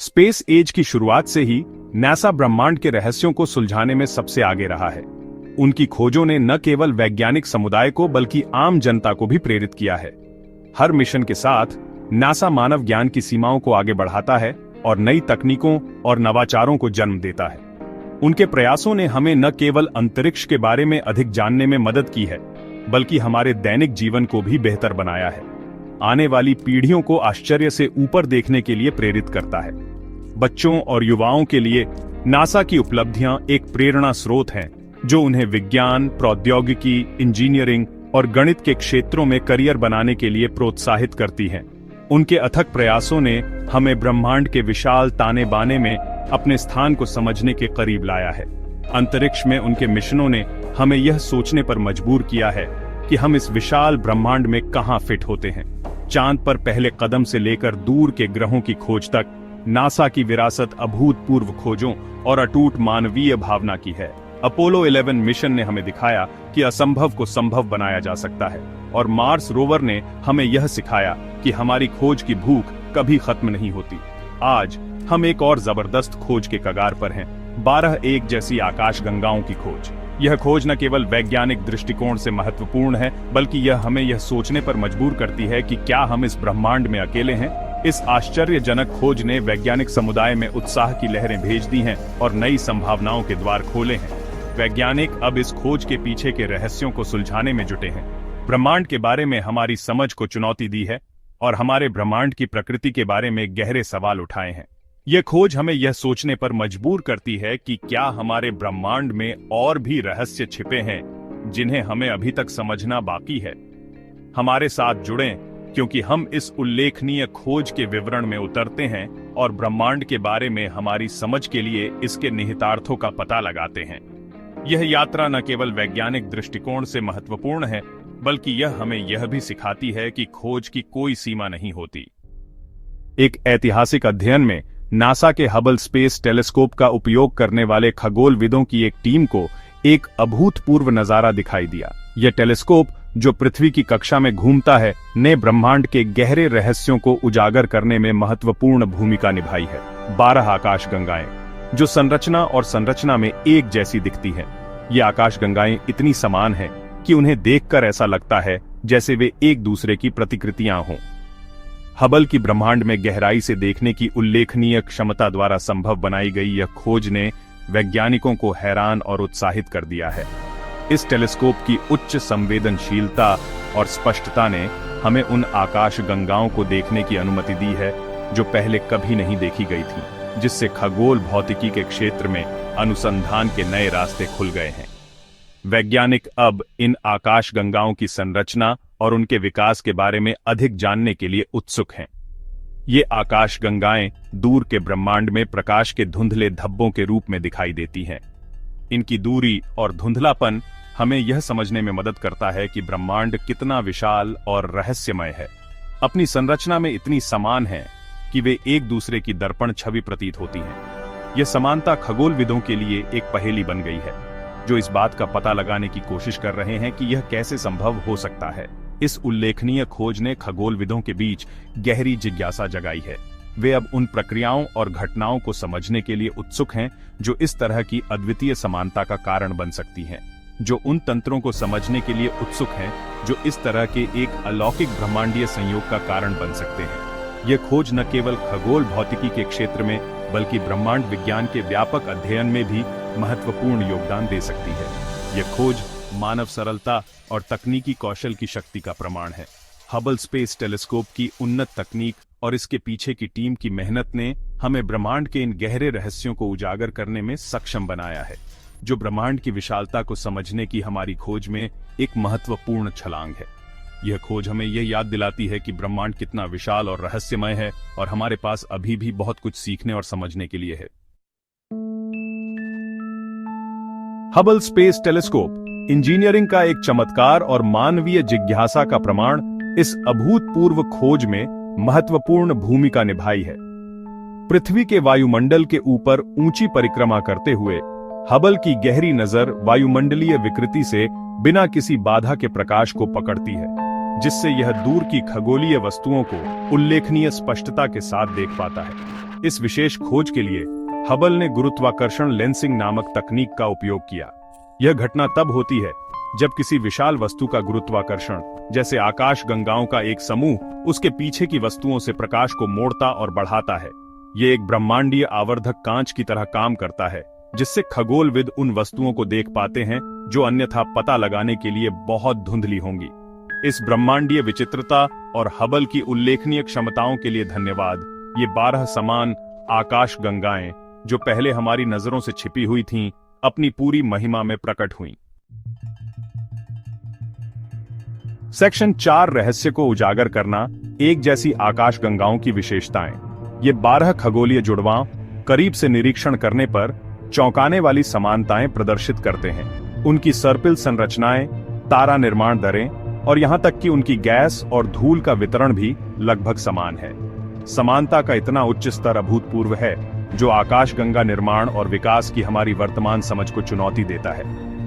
Space as की शुरुआत से ही नासा ब्रह्मांड के रहस्यों को सुलझाने में सबसे आगे रहा है। उनकी खोजों ने न केवल वैज्ञानिक समुदाय को बल्कि आम जनता को भी प्रेरित किया है। हर मिशन के साथ नासा मानव ज्ञान की सीमाओं को आगे बढ़ाता है और नई तकनीकों और नवाचारों को जन्म देता है। उनके प्रयासों ने हमें न केवल अंतरिक्ष के बारे में अधिक जानने में मदद की है, बल्कि हमारे दैनिक जीवन को भी बेहतर बनाया है। आने वाली पीढ़ियों को आश्चर्य से ऊपर देखने के लिए प्रेरित करता है। बच्चों और युवाओं के लिए नासा की उपलब्धियां एक प्रेरणा स्रोत हैं, जो उन्हें विज्ञान, प्रौद्योगिकी, इंजीनियरिंग और गणित के क्षेत्रों में करियर बनाने के लिए प्रोत्साहित करती हैं। उनके अथक प्रयासों ने हमें ब्रह्मांड के विशाल ताने बाने में अपने स्थान को समझने के करीब लाया है। अंतरिक्ष में उनके मिशनों ने हमें यह सोचने पर मजबूर किया है कि हम इस विशाल ब्रह्मांड में कहां फिट होते हैं। चांद पर पहले कदम से लेकर दूर के ग्रहों की खोज तक नासा की विरासत अभूतपूर्व खोजों और अटूट मानवीय भावना की है। अपोलो 11 मिशन ने हमें दिखाया कि असंभव को संभव बनाया जा सकता है, और मार्स रोवर ने हमें यह सिखाया कि हमारी खोज की भूख कभी खत्म नहीं होती। आज हम एक और जबरदस्त खोज के कगार पर हैं, 12 एक जैसी आकाश गंगाओं की खोज। यह खोज न केवल वैज्ञानिक दृष्टिकोण से महत्वपूर्ण है, बल्कि यह हमें यह सोचने पर मजबूर करती है कि क्या हम इस ब्रह्मांड में अकेले हैं। इस आश्चर्यजनक खोज ने वैज्ञानिक समुदाय में उत्साह की लहरें भेज दी हैं और नई संभावनाओं के द्वार खोले हैं। वैज्ञानिक अब इस खोज के पीछे के रहस्यों को सुलझाने में जुटे हैं। ब्रह्मांड के बारे में हमारी समझ को चुनौती दी है और हमारे ब्रह्मांड की प्रकृति के बारे में गहरे सवाल उठाए हैं। यह खोज हमें यह सोचने पर मजबूर करती है कि क्या हमारे ब्रह्मांड में और भी रहस्य छिपे हैं, जिन्हें हमें अभी तक समझना बाकी है। हमारे साथ जुड़ें, क्योंकि हम इस उल्लेखनीय खोज के विवरण में उतरते हैं और ब्रह्मांड के बारे में हमारी समझ के लिए इसके निहितार्थों का पता लगाते हैं। यह यात्रा न केवल वैज्ञानिक दृष्टिकोण से महत्वपूर्ण है, बल्कि यह हमें यह भी सिखाती है कि खोज की कोई सीमा नहीं होती। एक ऐतिहासिक अध्ययन में नासा के हबल स्पेस टेलीस्कोप का उपयोग करने वाले खगोलविदों की एक टीम को एक अभूतपूर्व नजारा दिखाई दिया। यह टेलीस्कोप, जो पृथ्वी की कक्षा में घूमता है, ने ब्रह्मांड के गहरे रहस्यों को उजागर करने में महत्वपूर्ण भूमिका निभाई है। 12 आकाशगंगाएं, जो संरचना में एक जैसी दिखती हैं। ये आकाशगंगाएं इतनी समान हैं कि उन्हें देखकर ऐसा लगता है जैसे वे एक दूसरे की प्रतिकृतियां हों। हबल की ब्रह्मांड में गहराई से देखने की उल्लेखनीय क्षमता द्वारा संभव बनाई गई यह खोज ने वैज्ञानिकों को हैरान और उत्साहित कर दिया है। इस टेलीस्कोप की उच्च संवेदनशीलता और स्पष्टता ने हमें उन आकाश गंगाओं को देखने की अनुमति दी है जो पहले कभी नहीं देखी गई थी, जिससे खगोल भौतिकी के क्षेत्र में अनुसंधान के नए रास्ते खुल गए हैं। वैज्ञानिक अब इन आकाश गंगाओं की संरचना और उनके विकास के बारे में अधिक जानने के लिए उत्सुक हैं। ये आकाश गंगाएं दूर के ब्रह्मांड में प्रकाश के धुंधले धब्बों के रूप में दिखाई देती हैं। इनकी दूरी और धुंधलापन हमें यह समझने में मदद करता है कि ब्रह्मांड कितना विशाल और रहस्यमय है। अपनी संरचना में इतनी समान है कि वे एक दूसरे की दर्पण छवि प्रतीत होती हैं। यह समानता खगोलविदों के लिए एक पहेली बन गई है, जो इस बात का पता लगाने की कोशिश कर रहे हैं कि यह कैसे संभव हो सकता है। इस उल्लेखनीय खोज ने खगोलविदों के बीच गहरी जिज्ञासा जगाई है। वे अब उन प्रक्रियाओं और घटनाओं को समझने के लिए उत्सुक हैं जो इस तरह की अद्वितीय समानता का कारण बन सकती हैं, जो उन तंत्रों को समझने के लिए उत्सुक हैं जो इस तरह के एक अलौकिक ब्रह्मांडीय संयोग का कारण बन सकते हैं। यह खोज न केवल खगोल भौतिकी के क्षेत्र में, बल्कि ब्रह्मांड विज्ञान के व्यापक अध्ययन में भी महत्वपूर्ण योगदान दे सकती है। यह खोज मानव सरलता और तकनीकी कौशल की शक्ति का प्रमाण है। हबल स्पेस टेलीस्कोप की उन्नत तकनीक और इसके पीछे की टीम की मेहनत ने हमें ब्रह्मांड के इन गहरे रहस्यों को उजागर करने में सक्षम बनाया है, जो ब्रह्मांड की विशालता को समझने की हमारी खोज में एक महत्वपूर्ण छलांग है। यह खोज हमें यह याद दिलाती है कि ब्रह्मांड कितना विशाल और रहस्यमय है, और हमारे पास अभी भी बहुत कुछ सीखने और समझने के लिए है। हबल स्पेस टेलीस्कोप इंजीनियरिंग का एक चमत्कार और मानवीय जिज्ञासा का प्रमाण इस अभूतपूर्व खोज में महत्वपूर्ण भूमिका निभाई है। पृथ्वी के वायुमंडल के ऊपर ऊंची परिक्रमा करते हुए हबल की गहरी नजर वायुमंडलीय विकृति से बिना किसी बाधा के प्रकाश को पकड़ती है, जिससे यह दूर की खगोलीय वस्तुओं को उल्लेखनीय स्पष्टता के साथ देख पाता है। इस विशेष खोज के लिए हबल ने गुरुत्वाकर्षण लेंसिंग नामक तकनीक का उपयोग किया। यह घटना तब होती है जब किसी विशाल वस्तु का गुरुत्वाकर्षण, जैसे आकाश गंगाओं का एक समूह, उसके पीछे की वस्तुओं से प्रकाश को मोड़ता और बढ़ाता है। ये एक ब्रह्मांडीय आवर्धक कांच की तरह काम करता है, जिससे खगोलविद उन वस्तुओं को देख पाते हैं जो अन्यथा पता लगाने के लिए बहुत धुंधली होंगी। इस ब्रह्मांडीय विचित्रता और हबल की उल्लेखनीय क्षमताओं के लिए धन्यवाद। ये 12 समान आकाश गंगाएं, जो पहले हमारी नजरों से छिपी हुई थीं, अपनी पूरी महिमा में प्रकट हुईं। सेक्शन 4, रहस्य को उजागर करना, एक जैसी आकाश गंगाओं की विशेषताएं। ये 12 खगोलीय जुड़वां करीब से निरीक्षण करने पर चौंकाने वाली समानताएं प्रदर्शित करते हैं। उनकी सर्पिल संरचनाएं, तारा निर्माण दरें और यहां तक कि उनकी गैस और धूल का वितरण भी लगभग समान है। समानता का इतना उच्च स्तर अभूतपूर्व है, जो आकाश गंगा निर्माण और विकास की हमारी वर्तमान समझ को चुनौती देता है।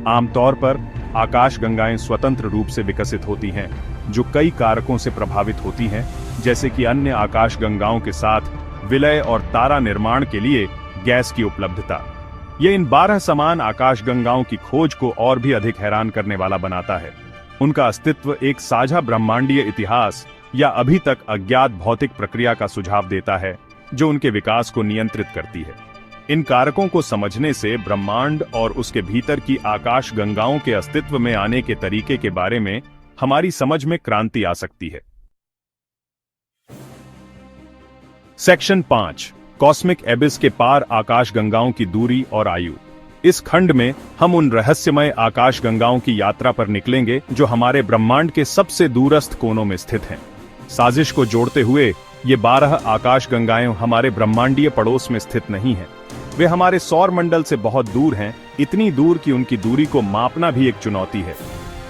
आमतौर पर आकाश गंगाएं स्वतंत्र रूप से विकसित होती हैं, जो कई कारकों से प्रभावित होती हैं, जैसे कि अन्य आकाश गंगाओं के साथ विलय और तारा निर्माण के लिए गैस की उपलब्धता। ये इन 12 समान आकाश गंगाओं की खोज को और भी अधिक हैरान करने वाला बनाता है। उनका अस्तित्व एक साझा ब्रह्मांडीय इतिहास या अभी तक अज्ञात भौतिक प्रक्रिया का सुझाव देता है, जो उनके विकास को नियंत्रित करती है। इन कारकों को समझने से ब्रह्मांड और उसके भीतर की आकाश गंगाओं के अस्तित्व में आने के तरीके के बारे में हमारी समझ में क्रांति आ सकती है। सेक्शन 5, कॉस्मिक एबिस के पार आकाश गंगाओं की दूरी और आयु। इस खंड में हम उन रहस्यमय आकाश गंगाओं की यात्रा पर निकलेंगे जो हमारे ब्रह्मांड के सबसे दूरस्थ कोनों में स्थित हैं। साजिश को जोड़ते हुए ये 12 आकाश गंगाएं हमारे ब्रह्मांडीय पड़ोस में स्थित नहीं हैं। वे हमारे सौर मंडल से बहुत दूर हैं, इतनी दूर कि उनकी दूरी को मापना भी एक चुनौती है।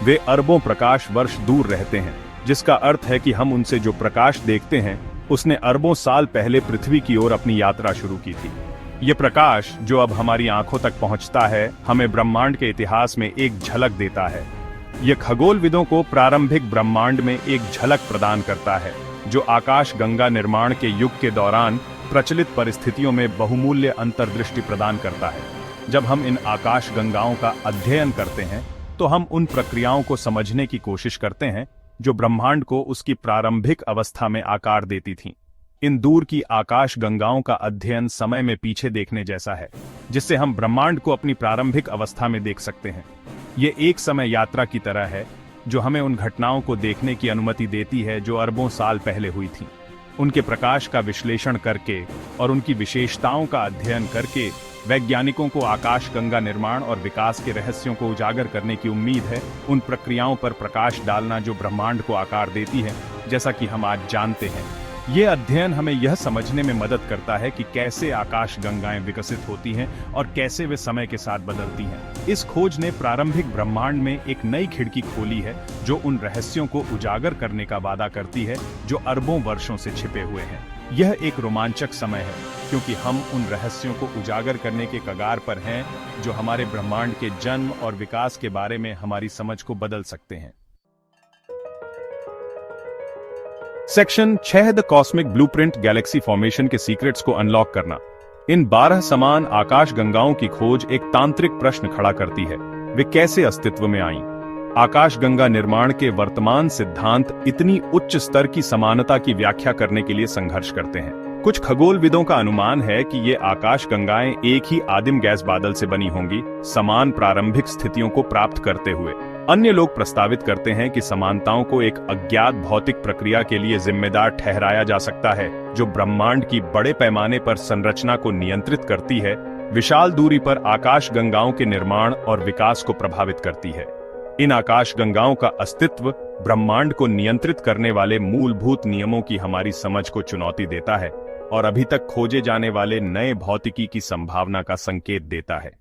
वे अरबों प्रकाश वर्ष दूर रहते हैं, जिसका अर्थ है कि हम उनसे जो प्रकाश देखते हैं, उसने अरबों साल पहले पृथ्वी की ओर अपनी यात्रा शुरू की थी। ये प्रकाश जो अब हमारी आंखों तक पहुंचता है, हमें ब्रह्मांड के इतिहास में एक झलक देता है। यह खगोलविदों को प्रारंभिक ब्रह्मांड में एक झलक प्रदान करता है, जो आकाश गंगा निर्माण के युग के दौरान प्रचलित परिस्थितियों में बहुमूल्य अंतर्दृष्टि प्रदान करता है। जब हम इन आकाश गंगाओं का अध्ययन करते हैं, तो हम उन प्रक्रियाओं को समझने की कोशिश करते हैं जो ब्रह्मांड को उसकी प्रारंभिक अवस्था में आकार देती थीं। इन दूर की आकाश गंगाओं का अध्ययन समय में पीछे देखने जैसा है, जिससे हम ब्रह्मांड को अपनी प्रारंभिक अवस्था में देख सकते हैं। ये एक समय यात्रा की तरह है, जो हमें उन घटनाओं को देखने की अनुमति देती है जो अरबों साल पहले हुई थीं। उनके प्रकाश का विश्लेषण करके और उनकी विशेषताओं का अध्ययन करके वैज्ञानिकों को आकाश गंगा निर्माण और विकास के रहस्यों को उजागर करने की उम्मीद है। उन प्रक्रियाओं पर प्रकाश डालना जो ब्रह्मांड को आकार देती है, जैसा कि हम आज जानते हैं। ये अध्ययन हमें यह समझने में मदद करता है कि कैसे आकाश गंगाएं विकसित होती हैं और कैसे वे समय के साथ बदलती हैं। इस खोज ने प्रारंभिक ब्रह्मांड में एक नई खिड़की खोली है, जो उन रहस्यों को उजागर करने का वादा करती है जो अरबों वर्षों से छिपे हुए हैं। यह एक रोमांचक समय है, क्योंकि हम उन रहस्यों को उजागर करने के कगार पर हैं जो हमारे ब्रह्मांड के जन्म और विकास के बारे में हमारी समझ को बदल सकते हैं। Section 6, the cosmic blueprint, Galaxy formation के सीक्रेट्स को अनलॉक करना। इन 12 समान आकाश गंगाओं की खोज एक तांत्रिक प्रश्न खड़ा करती है। वे कैसे अस्तित्व में आईं? आकाश गंगा निर्माण के वर्तमान सिद्धांत इतनी उच्च स्तर की समानता की व्याख्या करने के लिए संघर्ष करते हैं। कुछ खगोलविदों का अनुमान है कि ये आकाश गंगाएं एक ही आदिम गैस बादल से बनी होंगी, समान प्रारंभिक स्थितियों को प्राप्त करते हुए। अन्य लोग प्रस्तावित करते हैं कि समानताओं को एक अज्ञात भौतिक प्रक्रिया के लिए जिम्मेदार ठहराया जा सकता है, जो ब्रह्मांड की बड़े पैमाने पर संरचना को नियंत्रित करती है, विशाल दूरी पर आकाश गंगाओं के निर्माण और विकास को प्रभावित करती है। इन आकाश गंगाओं का अस्तित्व ब्रह्मांड को नियंत्रित करने वाले मूलभूत नियमों की हमारी समझ को चुनौती देता है और अभी तक खोजे जाने वाले नए भौतिकी की संभावना का संकेत देता है।